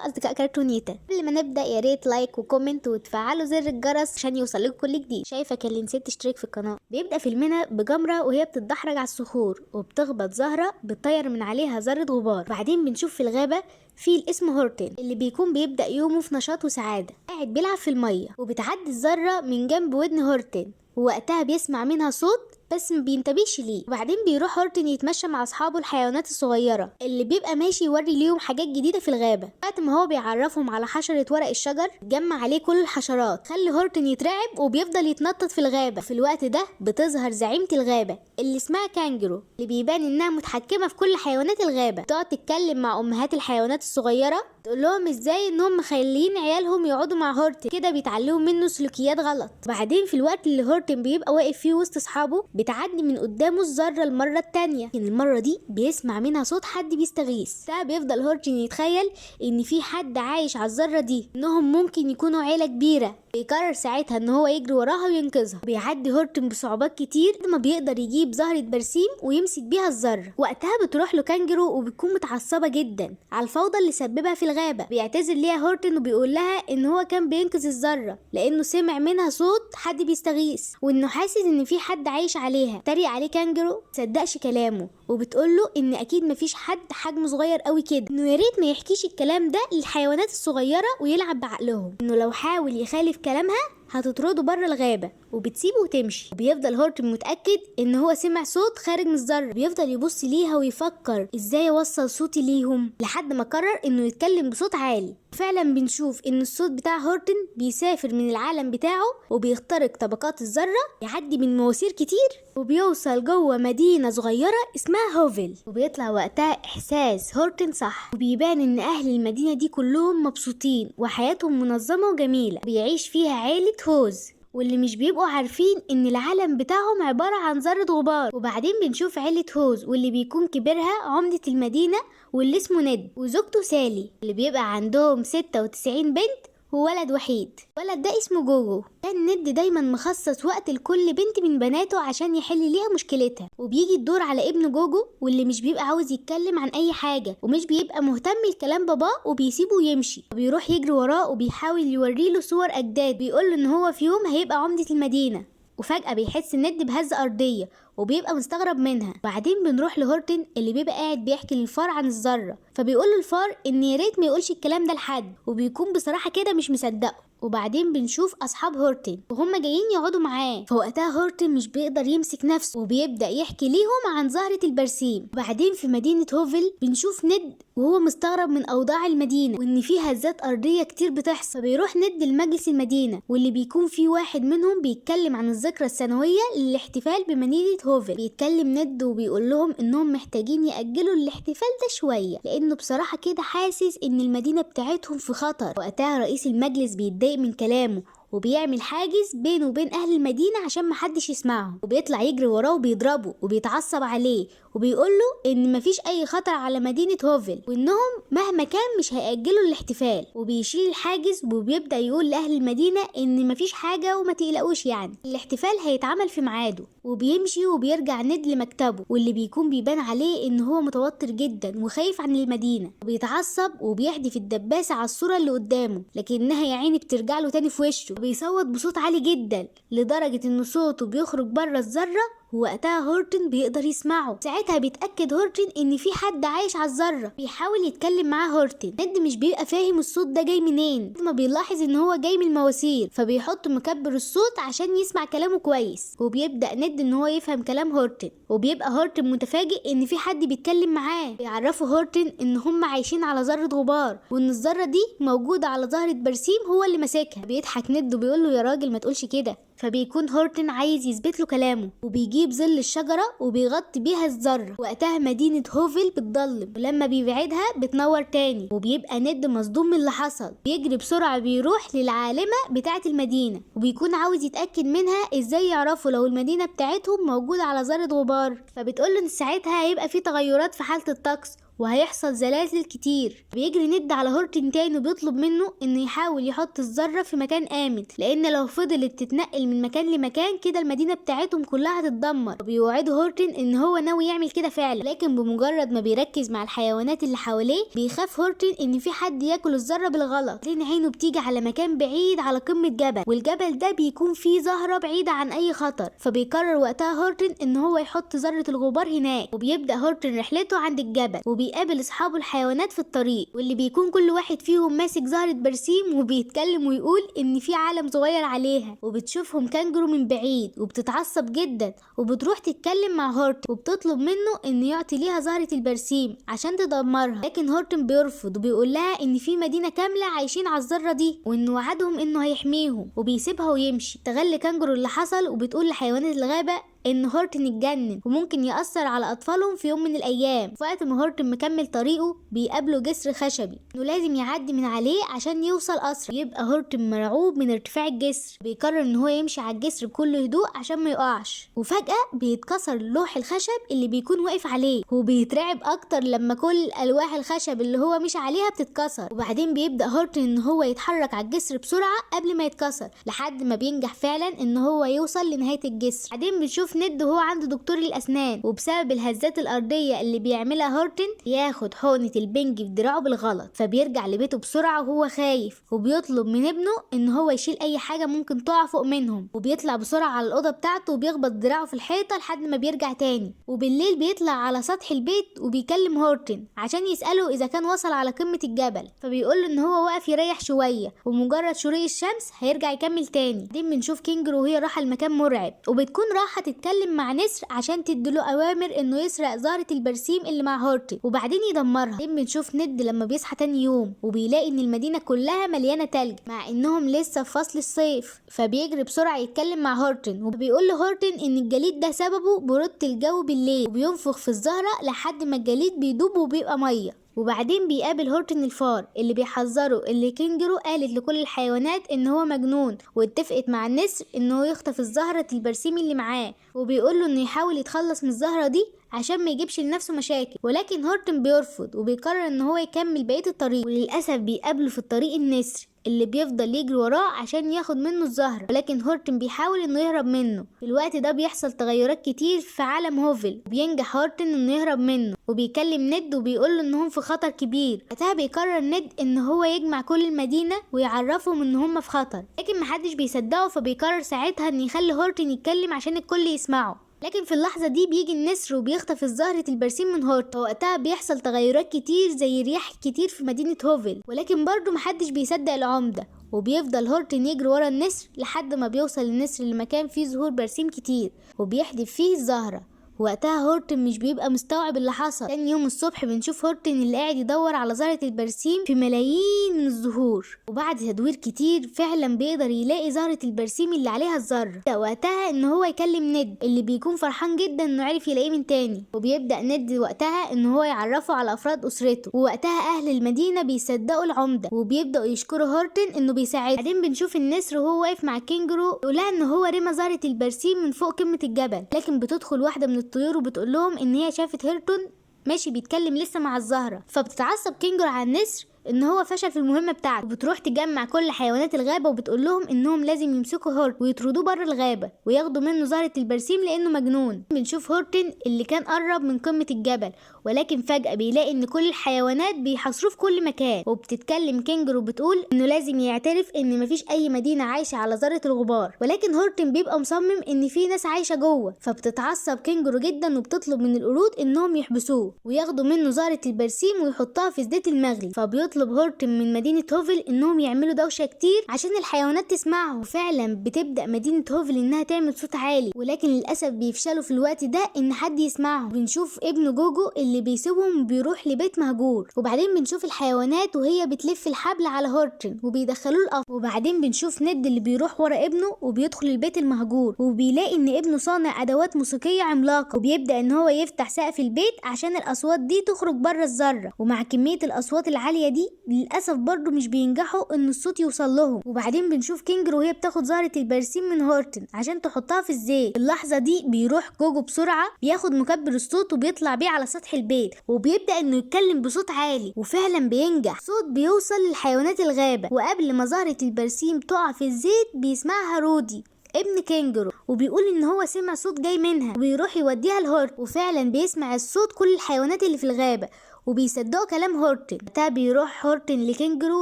اصدقاء كرتونيتا. قبل ما نبدا يا ريت لايك وكومنت وتفعلوا زر الجرس عشان يوصلكوا كل جديد. شايفك اللي نسيت تشترك في القناه. بيبدا فيلمنا بجمره وهي بتتدحرج على الصخور وبتخبط زهره بتطير من عليها ذره غبار. بعدين بنشوف في الغابه فيل اسمه هورتن اللي بيكون بيبدا يومه في نشاط وسعاده، قاعد بيلعب في الميه وبتعدي الذره من جنب ودن هورتن، ووقتها بيسمع منها صوت بس ما بينتبهش ليه. وبعدين بيروح هورتن يتمشى مع اصحابه الحيوانات الصغيره اللي بيبقى ماشي يوري ليهم حاجات جديده في الغابه. وقت ما هو بيعرفهم على حشره ورق الشجر جمع عليه كل الحشرات، خلي هورتن يترعب وبيفضل يتنطط في الغابه. في الوقت ده بتظهر زعيمه الغابه اللي اسمها كانجرو، اللي بيبان انها متحكمه في كل حيوانات الغابه. تقعد تتكلم مع امهات الحيوانات الصغيره تقول لهم ازاي انهم مخلين عيالهم يقعدوا مع هورتن كده، بيتعلموا منه سلوكيات غلط. بعدين في الوقت اللي هورتن بيبقى واقف فيه وسط اصحابه بتعدي من قدامه الذره المره التانية، لكن المره دي بيسمع منها صوت حد بيستغيث. ده بيفضل هورتن يتخيل ان في حد عايش على الذره دي، انهم ممكن يكونوا عيله كبيره. بيقرر ساعتها ان هو يجري وراها وينقذها. بيعدي هورتن بصعوبات كتير ما بيقدر يجيب زهره برسيم ويمسك بيها الذره. وقتها بتروح له كانجرو وبتكون متعصبه جدا على الفوضى اللي سببها في الغابه. بيعتذر ليها هورتن وبيقول لها ان هو كان بينقذ الذره لانه سمع منها صوت حد بيستغيث وانه حاسس ان في حد عايش عليها. تريق عليه كانجرو مصدقش كلامه وبتقول له ان اكيد مفيش حد حجمه صغير قوي كده، انه يا ريت ما يحكيش الكلام ده للحيوانات الصغيره ويلعب بعقلهم، انه لو حاول يخالف كلامها هتطرده بره الغابه وبتسيبه وتمشي. وبيفضل هورتن متاكد ان هو سمع صوت خارج من الذره، بيفضل يبص ليها ويفكر ازاي يوصل صوتي ليهم لحد ما قرر انه يتكلم بصوت عالي. فعلا بنشوف ان الصوت بتاع هورتن بيسافر من العالم بتاعه وبيخترق طبقات الذره، يعدي من مواسير كتير وبيوصل جوه مدينه صغيره اسمها هوفل. وبيطلع وقتها احساس هورتن صح، وبيبان ان اهل المدينه دي كلهم مبسوطين وحياتهم منظمه وجميله، بيعيش فيها عيله هوز واللي مش بيبقوا عارفين ان العالم بتاعهم عبارة عن ذرة غبار. وبعدين بنشوف عيلة هوز واللي بيكون كبيرها عمدة المدينة واللي اسمه ند وزوجته سالي، اللي بيبقى عندهم 96 بنت وولد وحيد. ولد ده اسمه جوجو. كان ند دايما مخصص وقت لكل بنت من بناته عشان يحل ليها مشكلتها. وبيجي الدور على ابن جوجو واللي مش بيبقى عاوز يتكلم عن اي حاجه ومش بيبقى مهتم لكلام باباه وبيسيبه يمشي. بيروح يجري وراه وبيحاول يوريله صور اجداد، بيقول له ان هو في يوم هيبقى عمدة المدينه. وفجأة بيحس ند بهزة أرضية وبيبقى مستغرب منها. بعدين بنروح لهورتن اللي بيبقى قاعد بيحكي للفار عن الذرة، فبيقول للفار ان يا ريت ما يقولش الكلام ده لحد، وبيكون بصراحة كده مش مصدقه. وبعدين بنشوف اصحاب هورتن وهم جايين يقعدوا معاه، فوقتها هورتن مش بيقدر يمسك نفسه وبيبدا يحكي ليهم عن زهرة البرسيم. وبعدين في مدينة هوفل بنشوف ند وهو مستغرب من اوضاع المدينة وان فيها هزات ارضية كتير بتحصل. فبيروح ند لمجلس المدينة واللي بيكون فيه واحد منهم بيتكلم عن الذكرى السنوية للاحتفال بمدينة هوفل. بيتكلم ند وبيقول لهم انهم محتاجين يأجلوا الاحتفال ده شوية لانه بصراحة كده حاسس ان المدينة بتاعتهم في خطر. وقتها رئيس المجلس بيتضايق من كلامه وبيعمل حاجز بينه وبين اهل المدينه عشان محدش يسمعه، وبيطلع يجري وراه وبيضربه وبيتعصب عليه وبيقول له ان مفيش اي خطر على مدينه هوفل وانهم مهما كان مش هيأجلوا الاحتفال. وبيشيل الحاجز وبيبدا يقول لاهل المدينه ان مفيش حاجه وما تقلقوش، يعني الاحتفال هيتعمل في ميعاده. وبيمشي وبيرجع ند لمكتبه واللي بيكون بيبان عليه ان هو متوتر جدا وخايف عن المدينه، وبيتعصب وبيحدف الدباسه على الصوره اللي قدامه لكنها يا عيني بترجع له تاني في وشه. بيصوت بصوت عالي جدا لدرجة ان صوته بيخرج بره الذرة، ووقتها هورتن بيقدر يسمعه. ساعتها بيتأكد هورتن ان في حد عايش على الذرة، بيحاول يتكلم معاه هورتن. ند مش بيبقى فاهم الصوت ده جاي منين، ما بيلاحظ ان هو جاي من المواسير فبيحط مكبر الصوت عشان يسمع كلامه كويس. وبيبدأ ند ان هو يفهم كلام هورتن، وبيبقى هورتن متفاجئ ان في حد بيتكلم معاه. بيعرفوا هورتن ان هم عايشين على ذرة غبار وان الذرة دي موجودة على زهرة برسيم هو اللي ماسكها. بيضحك ند وبيقول له يا راجل ما تقولش كده. فبيكون هورتن عايز يثبت له كلامه وبيجيب ظل الشجرة وبيغطي بيها الذرة. وقتها مدينة هوفل بتضلم ولما بيبعدها بتنور تاني، وبيبقى ند مصدوم من اللي حصل. بيجري بسرعة بيروح للعالمة بتاعة المدينة وبيكون عاوز يتأكد منها ازاي يعرفوا لو المدينة بتاعتهم موجودة على ذرة غبار. فبتقوله ان ساعتها هيبقى في تغيرات في حالة الطقس وهيحصل زلازل كتير. بيجري ند على هورتن تاني وبيطلب منه انه يحاول يحط الذرة في مكان آمن، لان لو فضلت تتنقل من مكان لمكان كده المدينة بتاعتهم كلها هتتدمر. وبيوعده هورتن ان هو ناوي يعمل كده فعلا، لكن بمجرد ما بيركز مع الحيوانات اللي حواليه بيخاف هورتن ان في حد ياكل الذرة بالغلط. لان عينه بتيجي على مكان بعيد على قمة جبل، والجبل ده بيكون فيه زهرة بعيدة عن اي خطر. فبيقرر وقتها هورتن ان هو يحط ذرة الغبار هناك. وبيبدأ هورتن رحلته عند الجبل، وبيقابل اصحابه الحيوانات في الطريق، واللي بيكون كل واحد فيهم ماسك زهرة برسيم وبيتكلم ويقول ان في عالم صغير عليها. وبتشوفهم كانجرو من بعيد وبتتعصب جدا، وبتروح تتكلم مع هورتن وبتطلب منه انه يعطي ليها زهرة البرسيم عشان تدمرها. لكن هورتن بيرفض وبيقول لها ان في مدينة كاملة عايشين على الذرة دي، وانه وعدهم انه هيحميهم، وبيسيبها ويمشي. تغلي كانجرو اللي حصل وبتقول لحيوانات الغابة ان هورتن اتجنن وممكن يأثر على اطفالهم في يوم من الايام. في وقت ما هورتن مكمل طريقه بيقابله جسر خشبي انه لازم يعدي من عليه عشان يوصل اسرع. يبقى هورتن مرعوب من ارتفاع الجسر، بيقرر ان هو يمشي على الجسر بكل هدوء عشان ما يقعش. وفجأة بيتكسر لوح الخشب اللي بيكون واقف عليه، وبيترعب اكتر لما كل الواح الخشب اللي هو مشي عليها بتتكسر. وبعدين بيبدأ هورتن ان هو يتحرك على الجسر بسرعة قبل ما يتكسر، لحد ما بينجح فعلا ان هو يوصل لنهاية الجسر. بعدين بنشوف ند وهو عند دكتور الاسنان، وبسبب الهزات الارضيه اللي بيعملها هورتن ياخد حقنه البنج في دراعه بالغلط. فبيرجع لبيته بسرعه وهو خايف، وبيطلب من ابنه ان هو يشيل اي حاجه ممكن تقع فوق منهم. وبيطلع بسرعه على الاوضه بتاعته وبيخبط دراعه في الحيطه لحد ما بيرجع تاني. وبالليل بيطلع على سطح البيت وبيكلم هورتن عشان يساله اذا كان وصل على قمه الجبل. فبيقول له ان هو واقف يريح شويه، ومجرد شروق الشمس هيرجع يكمل تاني. بعدين بنشوف كينجرو وهي رايحه لمكان مرعب، وبتكون رايحه تتكلم مع نسر عشان تديله اوامر انه يسرق زهرة البرسيم اللي مع هورتن وبعدين يدمرها. بعدين بنشوف ند لما بيصحى تاني يوم وبيلاقي ان المدينة كلها مليانة تلج مع انهم لسه في فصل الصيف. فبيجري بسرعة يتكلم مع هورتن، وبيقول لهورتن ان الجليد ده سببه برودة الجو بالليل، وبينفخ في الزهرة لحد ما الجليد بيدوب وبيبقى مية. وبعدين بيقابل هورتن الفار اللي بيحذره اللي كينجرو قالت لكل الحيوانات ان هو مجنون، واتفقت مع النسر ان هو يخطف الزهرة البرسيم اللي معاه، وبيقوله انه يحاول يتخلص من الزهرة دي عشان ما يجيبش لنفسه مشاكل. ولكن هورتن بيرفض وبيقرر ان هو يكمل بقية الطريق. وللأسف بيقابله في الطريق النسر اللي بيفضل يجري وراه عشان ياخد منه الزهرة، ولكن هورتن بيحاول انه يهرب منه. في الوقت ده بيحصل تغيرات كتير في عالم هوفل، وبينجح هورتن انه يهرب منه، وبيكلم ند وبيقول له انهم في خطر كبير. وقتها بيقرر ند ان هو يجمع كل المدينة ويعرفهم ان هم في خطر، لكن محدش بيصدقه. فبيقرر ساعتها ان يخلي هورتن يتكلم عشان الكل يسمعه. لكن في اللحظة دي بيجي النسر وبيخطف زهرة البرسيم من هورتن. وقتها بيحصل تغيرات كتير زي رياح كتير في مدينة هوفل، ولكن برضو محدش بيصدق العمدة. وبيفضل هورتن يجري ورا النسر لحد ما بيوصل النسر لمكان فيه زهور برسيم كتير وبيحدف فيه الزهرة. وقتها هورتن مش بيبقى مستوعب اللي حصل. تاني يوم الصبح بنشوف هورتن اللي قاعد يدور على زهرة البرسيم في ملايين من الزهور، وبعد تدوير كتير فعلا بيقدر يلاقي زهرة البرسيم اللي عليها الذرة. وقتها ان هو يكلم ند اللي بيكون فرحان جدا انه عرف يلاقيه من تاني. وبيبدأ ند وقتها ان هو يعرفه على افراد اسرته، ووقتها اهل المدينة بيصدقوا العمدة وبيبدأوا يشكروا هورتن انه بيساعده. بعدين بنشوف النسر وهو واقف مع كينجرو يقولها ان هو رمى زهرة البرسيم من فوق قمة الجبل، لكن بتدخل واحدة من الطيور وبتقول لهم ان هي شافت هورتن ماشي بيتكلم لسه مع الزهرة. فبتتعصب كينجرو على النسر ان هو فشل في المهمه بتاعته، وبتروح تجمع كل حيوانات الغابه وبتقول لهم انهم لازم يمسكوا هورتن ويطردوه بره الغابه وياخدوا منه زهره البرسيم لانه مجنون. بنشوف هورتن اللي كان قرب من قمه الجبل، ولكن فجاه بيلاقي ان كل الحيوانات بيحاصروه في كل مكان. وبتتكلم كينجرو وبتقول انه لازم يعترف ان مفيش اي مدينه عايشه على ذره الغبار، ولكن هورتن بيبقى مصمم ان في ناس عايشه جوه. فبتتعصب كينجرو جدا وبتطلب من القرود انهم يحبسوه وياخدوا منه زهره البرسيم ويحطوها في زيت المغلي. فبيطلب هورتن من مدينة هوفل انهم يعملوا دوشة كتير عشان الحيوانات تسمعه. وفعلا بتبدأ مدينة هوفل انها تعمل صوت عالي، ولكن للأسف بيفشلوا في الوقت ده ان حد يسمعه. بنشوف ابنه جوجو اللي بيسيبهم وبيروح لبيت مهجور. وبعدين بنشوف الحيوانات وهي بتلف الحبل على هورتن وبيدخلوه القفص. وبعدين بنشوف ند اللي بيروح ورا ابنه وبيدخل البيت المهجور، وبيلاقي ان ابنه صانع ادوات موسيقية عملاقة، وبيبدأ ان هو يفتح سقف البيت عشان الاصوات دي تخرج بره الذرة. ومع كمية الاصوات العالية دي دي للاسف برضو مش بينجحوا ان الصوت يوصل لهم. وبعدين بنشوف كينجر وهي بتاخد زهرة البرسيم من هورتن عشان تحطها في الزيت. اللحظة دي بيروح جوجو بسرعة بياخد مكبر الصوت وبيطلع بيه على سطح البيت وبيبدأ انه يتكلم بصوت عالي، وفعلا بينجح. صوت بيوصل للحيوانات الغابة، وقبل ما زهرة البرسيم تقع في الزيت بيسمعها رودي ابن كينجرو وبيقول ان هو سمع صوت جاي منها وبيروح يوديها لهورتن، وفعلا بيسمع الصوت كل الحيوانات اللي في الغابة وبيصدقوا كلام هورتن. وقتها بيروح هورتن لكينجرو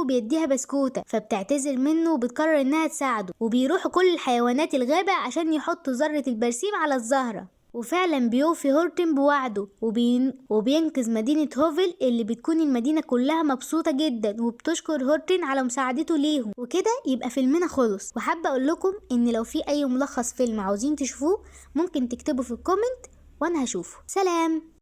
وبيديها بسكوتة فبتعتذر منه وبتقرر انها تساعده، وبيروحوا كل الحيوانات الغابة عشان يحطوا ذرة البرسيم على الزهرة. وفعلا بيوفي هورتن بوعده وبينقذ مدينة هوفل اللي بتكون المدينة كلها مبسوطة جدا وبتشكر هورتن على مساعدته ليهم. وكده يبقى فيلمنا خلص. وحابة اقول لكم ان لو في اي ملخص فيلم عاوزين تشوفوه ممكن تكتبوا في الكومنت وانا هشوفه. سلام.